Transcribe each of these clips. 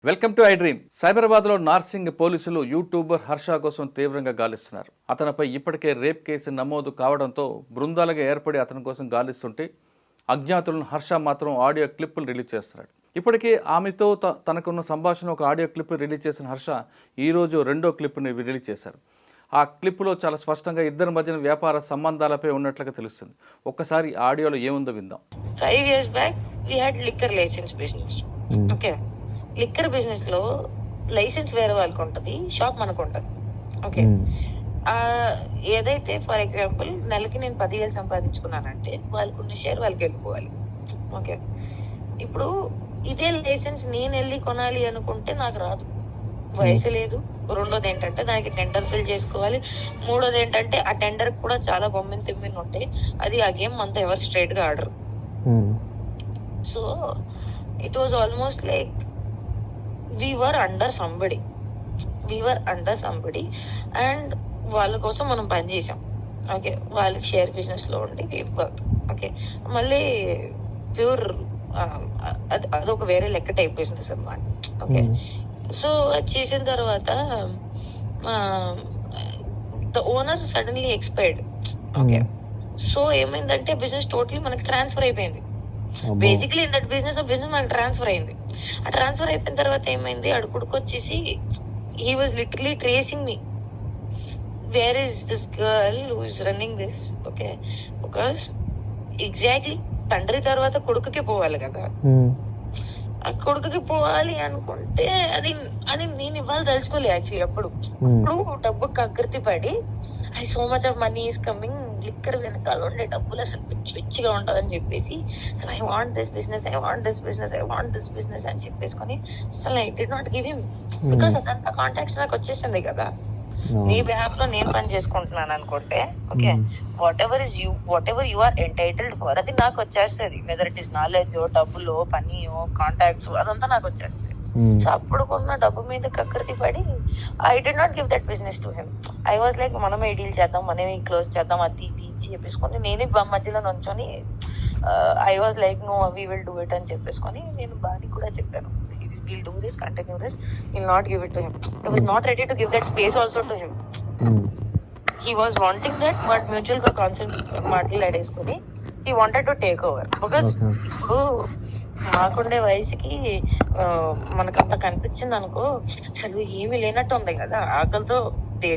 Welcome to I dream. సైబరాబాద్లో నార్సింగ్ పోలీసులు youtuber Harsha కోసం తీవ్రంగా గాలిస్తున్నారు. అతనిపై ఇప్పటికే రేప్ కేసు నమోదు కావడంతో బృందాలుగా ఏర్పడి అతని కోసం గాలిస్తుంటే అజ్ఞాతులను హర్ష మాత్రం ఆడియో క్లిప్పులు రిలీజ్ చేస్తున్నాడు. ఇప్పటికే ఆమెతో తనకున్న సంభాషణ ఒక ఆడియో క్లిప్ రిలీజ్ చేసిన హర్ష ఈరోజు రెండో క్లిప్ని రిలీజ్ చేశారు. ఆ క్లిప్లో చాలా స్పష్టంగా ఇద్దరి మధ్యన వ్యాపార సంబంధాలపై ఉన్నట్లుగా తెలుస్తుంది. ఒక్కసారి ఆడియోలో ఏముందో విందాం. 5 years back we had liquor license business. Okay. Liquor business లో లైసెన్స్ వేరే వాళ్ళకి ఉంటుంది, షాప్ మనకు ఉంటుంది. ఓకే, ఏదైతే ఫర్ ఎగ్జాంపుల్ నెలకి నేను 10,000 సంపాదించుకున్నానంటే వాళ్ళకు ఉన్న షేర్ వాళ్ళకి వెళ్ళిపోవాలి. ఓకే, ఇప్పుడు ఇదే లైసెన్స్ నేను వెళ్ళి కొనాలి అనుకుంటే నాకు రాదు, వయసు లేదు. రెండోది ఏంటంటే దానికి టెండర్ ఫిల్ చేసుకోవాలి. మూడోది ఏంటంటే ఆ టెండర్ కూడా చాలా బొమ్మిన తిమ్మిన ఉంటాయి. అది ఆ గేమ్ అంతా ఎవరు స్ట్రైట్ గా ఆడరు. So it was almost like we were under somebody and వాళ్ళ కోసం మనం పని చేసాం. ఓకే, వాళ్ళకి షేర్ బిజినెస్ లో ఉండి ఓకే, మళ్ళీ ప్యూర్ అదొక వేరే లెక్క టైప్ బిజినెస్ అన్నమాట. ఓకే, సో అది చేసిన తర్వాత the owner suddenly expired. Okay, so ఏమైందంటే బిజినెస్ టోటలీ మనకి ట్రాన్స్ఫర్ అయిపోయింది. బేసిక్లీ ఇన్ దట్ బిజినెస్ మనకి ట్రాన్స్ఫర్ అయింది. ఆ ట్రాన్స్ఫర్ అయిపోయిన తర్వాత ఏమైంది, అడుగుడుకు వచ్చేసి he was literally tracing me, where is this girl who is running this. Okay, because exactly తండ్రి తర్వాత కొడుకుకి పోవాలి కదా. ఆ కొడుకుకి పోవాలి అనుకుంటే అది నేను ఇవ్వాలి తలుచుకోలే యాక్చువల్లీ. అప్పుడు డబ్బు కకృతి పడి I so much of money is coming, liquor వెనకాల ఉండే డబ్బులు అసలు పిచ్చిగా ఉంటదని చెప్పేసి అసలు ఐ వాంట్ దిస్ బిజినెస్ అని చెప్పేసుకొని అసలు I did not give him, because అదంతా కాంటాక్ట్స్ నాకు వచ్చేసింది కదా. నీ బిహాఫ్ లో నేను పని చేసుకుంటున్నాను అనుకుంటే okay, whatever you are entitled for అది నాకు వచ్చేస్తుంది. వెదర్ ఇట్ ఇస్ నాలెడ్జ్, డబ్బులు, పని, కాంటాక్ట్స్, అదంతా నాకు వచ్చేస్తుంది. సో అప్పుడు కొన్న డబ్బు మీద కకృతి పడి I did not give that business to him. I was like మనమే డీల్ చేద్దాం, మనమే క్లోజ్ చేద్దాం, అది చెప్పేసుకొని నేనే మధ్యలో నుంచొని I was like no we will do it అని చెప్పేసుకొని నేను బాగా కూడా చెప్పాను, we'll do this, continue this, we'll not give it to him. I was not ready to give that space also to him. He was wanting that, but mutual గా concept మాట్లాడేసుకుని he wanted to take over. Because ఇప్పుడు మాకుండే వయసుకి మనకంత కనిపించింది అనుకో, అసలు ఏమీ లేనట్టు ఉంది కదా. ఆకలితో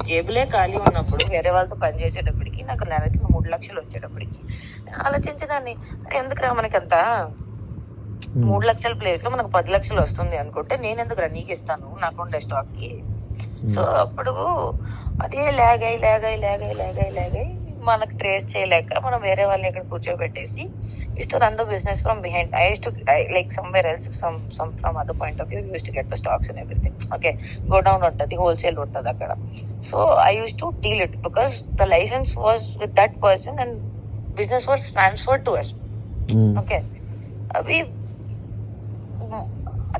జేబులే ఖాళీ ఉన్నప్పుడు వేరే వాళ్ళతో పని చేసేటప్పటికి నాకు నెలకి 3 లక్షలు వచ్చేటప్పటికి ఆలోచించేదాన్ని, ఎందుకురా మనకంతా 3 లక్షల ప్లేస్ లో మనకు 10 లక్షలు వస్తుంది అనుకుంటే నేను ఎందుకు రన్నీకి ఇస్తాను నాకుండే స్టాక్ కి. సో అప్పుడు అదే లాగ్ అయి మనకు ట్రేస్ చేయలేక మనం వేరే వాళ్ళని ఇక్కడ కూర్చోబెట్టేసి use to run the business from behind. I use to like somewhere else some from other point of view use to get the stocks and everything. Okay, godown ఉంటుంది, wholesale ఉంటుంది అక్కడ. So I use to deal it because the licence was with that person and business was transferred to us. Okay, అవి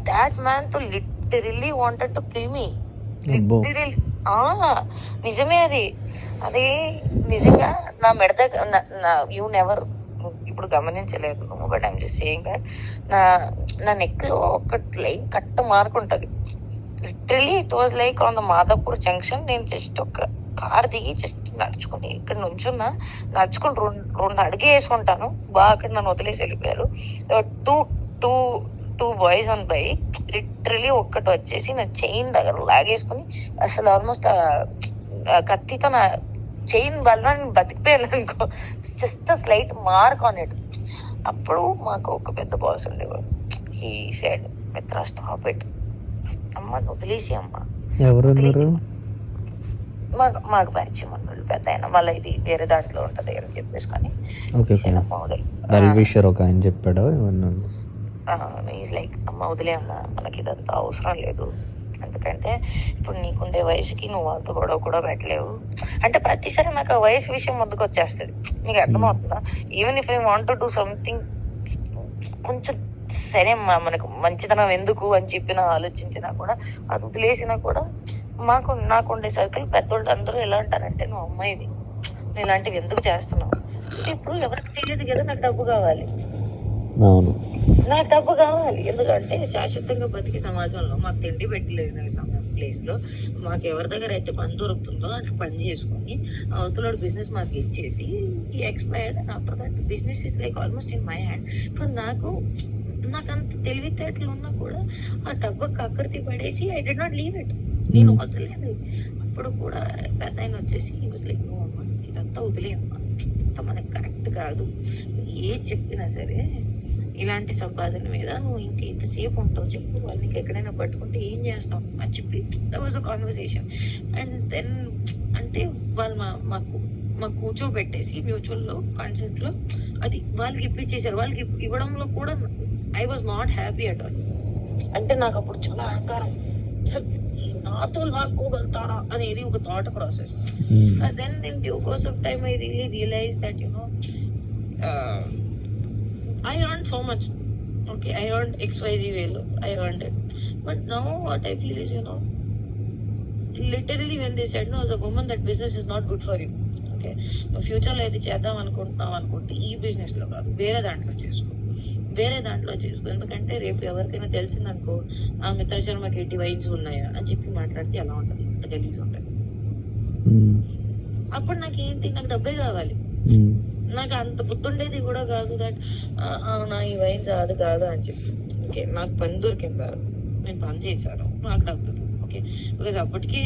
that man to literally wanted to kill me. Literally. నిజమే అది నిజంగా నా మెడ దగ్గర యూ నెవర్ ఇప్పుడు గమనించలేదు, but I'm just saying that నా నెక్ లో ఒక లైన్ కట్ట మార్క్ ఉంటది. Literally it was like on the Madhapur junction. నేను జస్ట్ ఒక కార్ దిగి జస్ట్ నడుచుకుని ఇక్కడ నుంచున్నా, నడుచుకుని 2 అడుగు వేసుకుంటాను, బాగా అక్కడ నన్ను వదిలేసి వెళ్ళిపోయారు. Two boys on bike. Literally ఒక్కటి వచ్చేసి నా చైన్ దగ్గర లాగేసుకుని అసలు ఆల్మోస్ట్ కత్తితో నా చైన్ వల్ల నేను బతికిపోయాను అనుకో, just slight mark on it. అప్పుడు మాకు ఒక పెద్ద బాస్ ఉండేవాడు. హీ సెడ్ మిత్ర స్టాప్ ఇట్, అమ్మ వదిలేసి అమ్మ. మాకు పరిచయం అన్నాడు పెద్ద ఆయన, మళ్ళీ ఇది వేరే దాంట్లో ఉంటది అని చెప్పేసుకొని చెప్పాడు. ఈజ్ లైక్ అమ్మ వదిలే అమ్మ, మనకి ఇదంతా అవసరం లేదు, ఎందుకంటే ఇప్పుడు నీకుండే వయసుకి నువ్వు వాళ్ళతో గొడవ కూడా పెట్టలేవు అంటే ప్రతిసారి నాకు ఆ వయసు విషయం ముందుకు వచ్చేస్తుంది. నీకు అర్థమవుతుందా? Even if I want to do something కొంచెం సరే అమ్మా మనకు మంచితనం ఎందుకు అని చెప్పిన ఆలోచించినా కూడా, అది వదిలేసినా కూడా నాకుండే సర్కిల్ పెద్దోళ్ళు అందరూ ఎలా అంటారంటే, నువ్వు అమ్మాయివి, నువ్వు ఇలాంటివి ఎందుకు చేస్తున్నావు. ఇప్పుడు ఎవరికి తెలియదు కదా నాకు డబ్బు కావాలి, అవును. నాకు డబ్బు కావాలి, ఎందుకంటే శాశ్వతంగా బతికే సమాజంలో మాకు తిండి పెట్టలేదు ప్లేస్ లో మాకు ఎవరి దగ్గర అయితే పని దొరుకుతుందో అట్లా పని చేసుకొని అవతల బిజినెస్ మాకు ఇచ్చేసి ఈ expired after that business is like almost in my hand. ఇప్పుడు నాకు అంత తెలివితేటలు ఉన్నా కూడా ఆ డబ్బు కక్కర్తి పడేసి I did not leave it. నేను వదలలేదు. అప్పుడు కూడా పెద్ద ఆయన వచ్చేసి లైక్ నో అమ్మా, ఇదంతా వదిలేయమ్మా, ఇంత మనకి కరెక్ట్ కాదు, ఏ చెప్పినా సరే ఇలాంటి సంపాదన మీద నువ్వు ఇంక ఎంతసేపు ఉంటావు చెప్పు, వాళ్ళకి ఎక్కడైనా పట్టుకుంటే ఏం చేస్తావు అని చెప్పి that was a conversation. And then అంటే వాళ్ళు మాకు కూర్చోబెట్టేసి మ్యూచువల్ లో కాన్సెప్ట్ లో అది వాళ్ళకి ఇప్పించేసారు. వాళ్ళకి ఇవ్వడంలో కూడా I was not happy at all. అంటే నాకు అప్పుడు చాలా అహంకారం, అసలు నాతో లాక్కోగలుగుతారా అనేది ఒక thought process. Then in due course of time I really realise that I earned so much. Okay, I earned XYZ value. I earned it. But now what I feel is, literally when they said, no, as a woman, that business is not good for you. Okay, future లో అయితే చేద్దాం అనుకుంటే ఈ business లో కాదు, వేరే దాంట్లో చేసుకో. ఎందుకంటే రేపు ఎవరికైనా తెలిసిందనుకో, ఆ మిత్ర శర్మకి ఎట్టి వైన్స్ ఉన్నాయా అని చెప్పి మాట్లాడితే ఎలా ఉంటది, అంత గలీజ్ ఉంటుంది. అప్పుడు నాకు డబ్బే కావాలి. నాకు అంత బుద్ధుండేది కూడా కాదు దట్ అవునా ఈ వైన్స్ అది కాదు అని చెప్పి. ఓకే, నాకు పని దొరికింది కాదు, నేను పని చేశాను, నాకు డబ్బులు. ఓకే, బికాజ్ అప్పటికే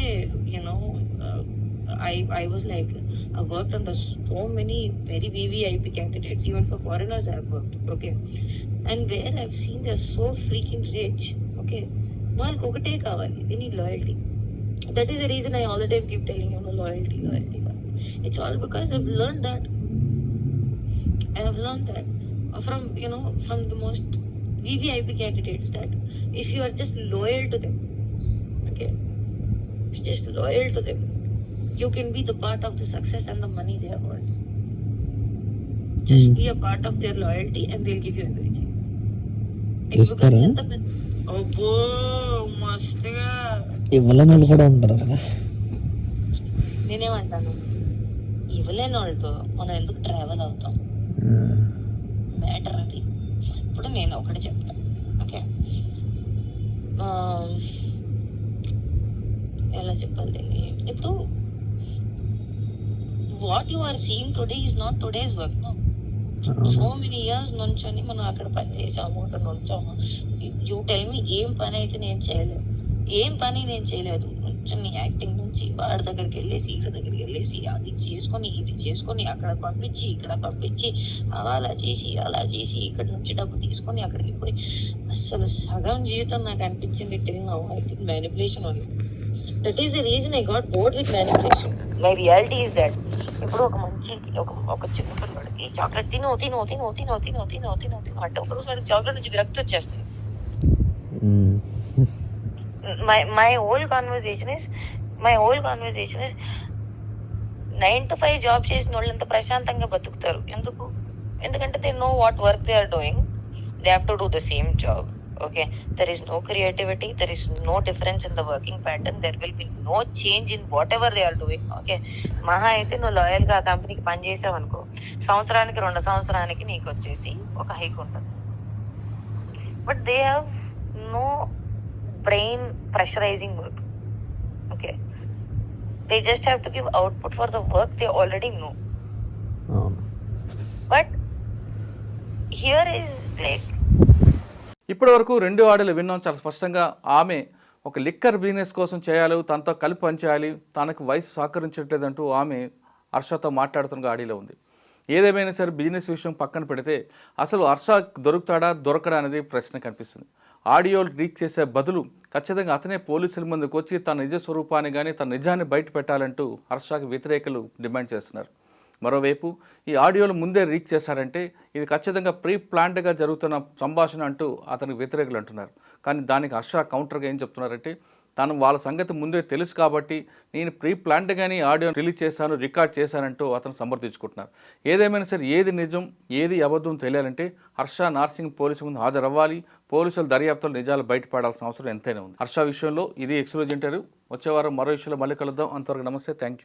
I was like, I worked under so many very VVIP candidates, even for foreigners I have worked. Okay, and where I've seen they're so freaking rich. Okay, వాళ్ళకి ఒకటే కావాలి, they need loyalty. That is the reason I all the time keep telling loyalty. It's all because I've learned that from the most VVIP candidates, that if you are just loyal to them, okay, just loyal to them, you can be the part of the success and the money they have earned. Just be a part of their loyalty and they'll give you everything. అబ్బో మస్తుగా ఇవ్వలేని వాళ్ళు కూడా ఉంటారు కదా. నేనేమంటాను, ఇవ్వలేని వాళ్ళతో మనం ఎందుకు ట్రావెల్ అవుతాం, మ్యాటర్ అది. ఇప్పుడు నేను ఒకటి చెప్తా, ఓకే, ఎలా చెప్పాలి దీన్ని, ఇప్పుడు what you are seeing today is not today's work. So many years నుంచొని మనం అక్కడ పని చేసాము, అక్కడ నుంచాము. యూ టెల్ మీ, ఏం పని అయితే నేను చేయలేదు. నుంచొని యాక్టింగ్ నుంచి వాడి దగ్గరికి వెళ్ళేసి వీడి దగ్గరికి వెళ్ళేసి అది చేసుకొని ఇది చేసుకొని అక్కడ పంపించి ఇక్కడ పంపించి అలా చేసి ఇక్కడ నుంచి డబ్బు తీసుకొని అక్కడికి పోయి అసలు సగం జీవితం నాకు అనిపించింది till now I think manipulation only. That is the reason I got bored with manipulation. My reality is that ఇప్పుడు ఒక చిన్న పిల్లడికి చాక్లెట్ తిను అంటే ఒకరోజు వాడికి చాక్లెట్ నుంచి విరక్తి వచ్చేస్తుంది. My whole conversation is 9 to 5 job చేసిన వాళ్ళు ఎంత ప్రశాంతంగా బతుకుతారు. ఎందుకంటే they know what work they are doing. They have to do the same job. Okay, there is no creativity, there is no difference in the working pattern, there will be no change in whatever they are doing. Okay, మహా అయితే నువ్వు loyal గా ఆ కంపెనీకి పని చేసావు అనుకో, సంవత్సరానికి 2 సంవత్సరానికి నీకు వచ్చేసి ఒక హైక్ ఉంటుంది. But they have no brain pressurizing work. Okay, they just have to give output for the work they already know. But here is like, ఇప్పటి వరకు 2 ఆడియోలు విన్నాం. చాలా స్పష్టంగా ఆమె ఒక లిక్కర్ బిజినెస్ కోసం చేయాలి, తనతో కలిపి పనిచేయాలి, తనకు వయసు సహకరించట్లేదంటూ ఆమె హర్షతో మాట్లాడుతున్న ఆడియోలో ఉంది. ఏదేమైనా సరే బిజినెస్ విషయం పక్కన పెడితే అసలు హర్ష దొరకడా అనేది ప్రశ్న కనిపిస్తుంది. ఆడియోలు లీక్ చేసే బదులు ఖచ్చితంగా అతనే పోలీసుల ముందుకు వచ్చి తన నిజ స్వరూపాన్ని కానీ తన నిజాన్ని బయట పెట్టాలంటూ హర్షకి వ్యతిరేకులు డిమాండ్ చేస్తున్నారు. మరోవైపు ఈ ఆడియోలు ముందే లీక్ చేశారంటే ఇది ఖచ్చితంగా ప్రీ ప్లాన్డ్గా జరుగుతున్న సంభాషణ అంటూ అతనికి వ్యతిరేకులు అంటున్నారు. కానీ దానికి హర్ష కౌంటర్గా ఏం చెప్తున్నారంటే, తను వాళ్ళ సంగతి ముందే తెలుసు కాబట్టి నేను ప్రీ ప్లాన్డ్గానే ఆడియో రిలీజ్ చేశాను, రికార్డ్ చేశానంటూ అతను సమర్థించుకుంటున్నారు. ఏదేమైనా సరే ఏది నిజం ఏది అబద్ధం తెలియాలంటే హర్ష నార్సింగ్ పోలీసు ముందు హాజరవ్వాలి. పోలీసుల దర్యాప్తులు నిజాలు బయటపడాల్సిన అవసరం ఎంతైనా ఉంది. హర్ష విషయంలో ఇది ఎక్స్క్లూజివ్ ఇంటర్వ్యూ. వచ్చే వారం మరో విషయంలో మళ్ళీ కలుద్దాం. అంతవరకు నమస్తే, థ్యాంక్ యూ.